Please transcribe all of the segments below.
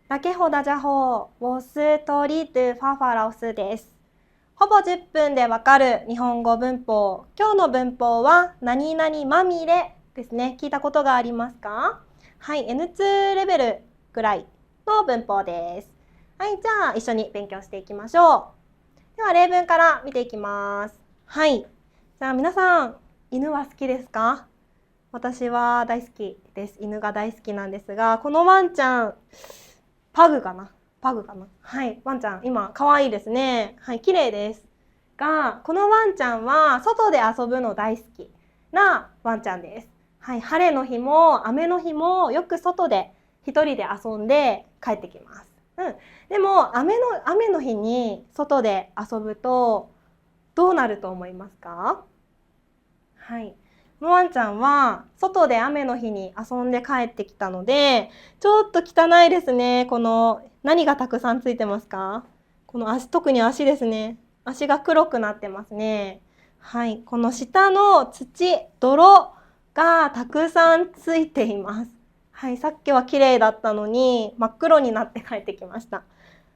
ラケホダジャホー、ウォストリートファファラオスです。ほぼ10分でわかる日本語文法。今日の文法は何々まみれですね。聞いたことがありますか？はい、N2 レベルぐらいの文法です。はい、じゃあ一緒に勉強していきましょう。では例文から見ていきます。はい、じゃあ皆さん、犬は好きですか？私は大好きです。犬が大好きなんですが、このワンちゃん、パグかな。はい、ワンちゃん、今、可愛いですね。はい、綺麗です。が、このワンちゃんは、外で遊ぶの大好きなワンちゃんです。はい、晴れの日も、雨の日も、よく外で一人で遊んで帰ってきます。でも、雨の日に外で遊ぶと、どうなると思いますか？はい。このワンちゃんは外で雨の日に遊んで帰ってきたので、ちょっと汚いですね。この何がたくさんついてますか？この足、特に足ですね。足が黒くなってますね。はい。この下の土、泥がたくさんついています。はい。さっきは綺麗だったのに真っ黒になって帰ってきました。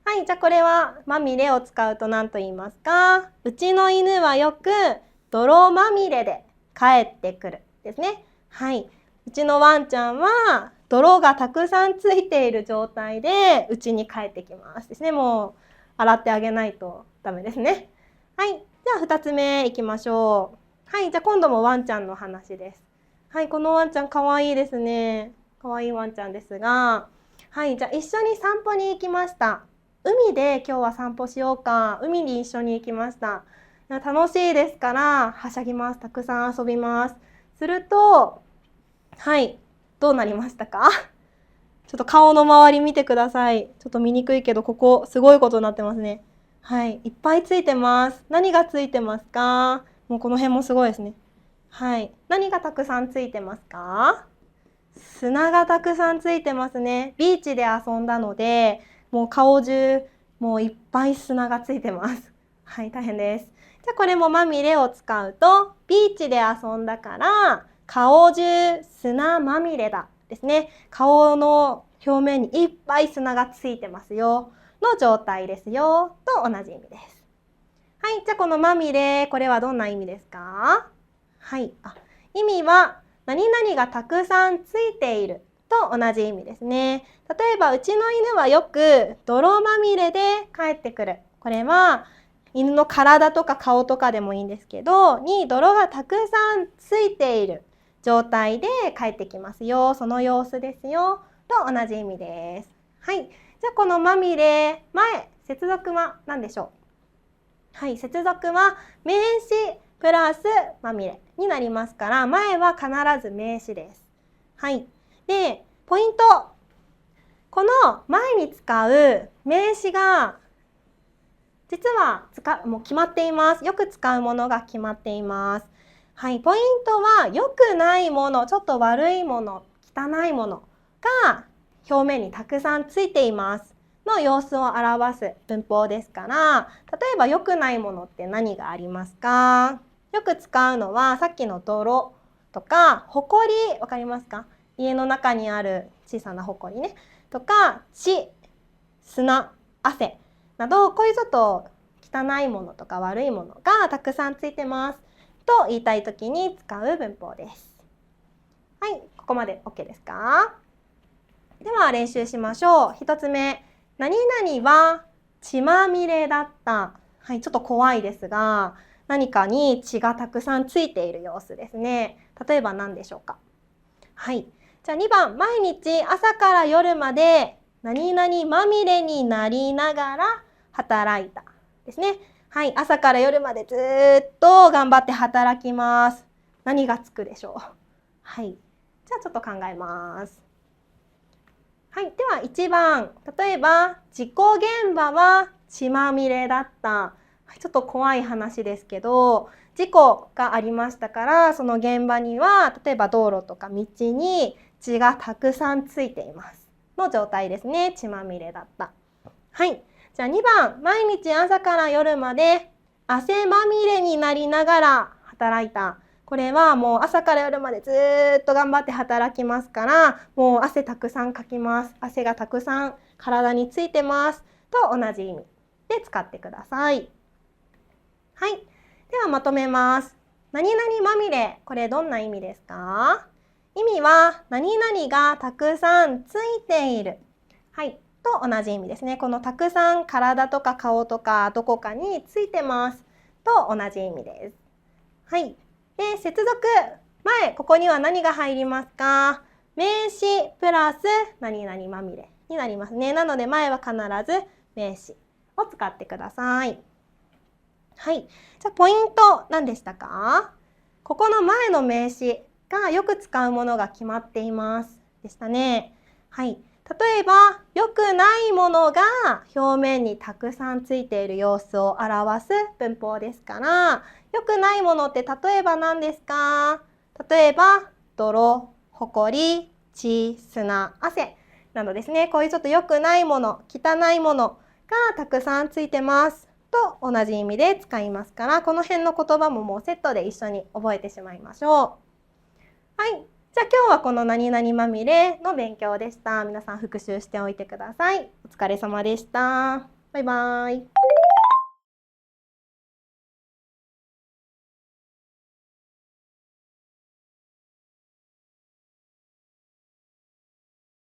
はい。じゃあこれはまみれを使うと何と言いますか？うちの犬はよく泥まみれで帰ってくるですね。はい。うちのワンちゃんは泥がたくさんついている状態でうちに帰ってきますですね。もう洗ってあげないとダメですね。はい。じゃあ2つ目いきましょう。はい。じゃあ今度もワンちゃんの話です。はい。このワンちゃんかわいいですね。かわいいワンちゃんですが、はい。じゃあ一緒に散歩に行きました。海で今日は散歩しようか。海に一緒に行きました。楽しいですからはしゃぎます。たくさん遊びます。すると、はい、どうなりましたか？ちょっと顔の周り見てください。ちょっと見にくいけど、ここすごいことになってますね。はい、いっぱいついてます。何がついてますか？もうこの辺もすごいですね。はい、何がたくさんついてますか？砂がたくさんついてますね。ビーチで遊んだので、もう顔中、もういっぱい砂がついてます。はい、大変です。じゃあこれもまみれを使うと、ビーチで遊んだから、顔中砂まみれだですね。顔の表面にいっぱい砂がついてますよの状態ですよと同じ意味です。はい、じゃあこのまみれ、これはどんな意味ですか？はい、意味は何々がたくさんついていると同じ意味ですね。例えばうちの犬はよく泥まみれで帰ってくる。これは犬の体とか顔とかでもいいんですけど、に泥がたくさんついている状態で帰ってきますよ。その様子ですよと同じ意味です。はい。じゃあこのまみれ、前、接続は何でしょう？はい、接続は名詞プラスまみれになりますから、前は必ず名詞です。はい。で、ポイント。この前に使う名詞が、実はもう決まっています。よく使うものが決まっています。はい、ポイントは良くないもの、ちょっと悪いもの、汚いものが表面にたくさんついていますの様子を表す文法ですから、例えば良くないものって何がありますか？よく使うのはさっきの泥とか、ほこり、わかりますか？家の中にある小さなほこりね。とか、血、砂、汗など、こういうちょっと汚いものとか悪いものがたくさんついてますと言いたいときに使う文法です。はい、ここまで OK ですか？では練習しましょう。1つ目、何々は血まみれだった。はい、ちょっと怖いですが、何かに血がたくさんついている様子ですね。例えば何でしょうか？はい。じゃあ2番、毎日朝から夜まで何々まみれになりながら働いたですね。はい。朝から夜までずっと頑張って働きます。何がつくでしょう？はい。じゃあちょっと考えます。はい。では1番、例えば事故現場は血まみれだった。ちょっと怖い話ですけど、事故がありましたから、その現場には例えば道路とか道に血がたくさんついていますの状態ですね。血まみれだった。はい。じゃあ2番、毎日朝から夜まで汗まみれになりながら働いた。これはもう朝から夜までずーっと頑張って働きますから、もう汗たくさんかきます。汗がたくさん体についてますと同じ意味で使ってください。はい。ではまとめます。何々まみれ、これどんな意味ですか？意味は何々がたくさんついている。はい。と同じ意味ですね。このたくさん体とか顔とかどこかについてますと同じ意味です。はい。で、接続。前、ここには何が入りますか？名詞プラス何々まみれになりますね。なので前は必ず名詞を使ってください。はい。じゃあポイント何でしたか？ここの前の名詞がよく使うものが決まっています。でしたね。はい。例えば、良くないものが表面にたくさんついている様子を表す文法ですから、良くないものって例えば何ですか？例えば、泥、ほこり、血、砂、汗などですね。こういうちょっと良くないもの、汚いものがたくさんついてますと同じ意味で使いますから、この辺の言葉ももうセットで一緒に覚えてしまいましょう。はい。じゃあ今日はこの何々まみれの勉強でした。皆さん復習しておいてください。お疲れ様でした。バイバーイ。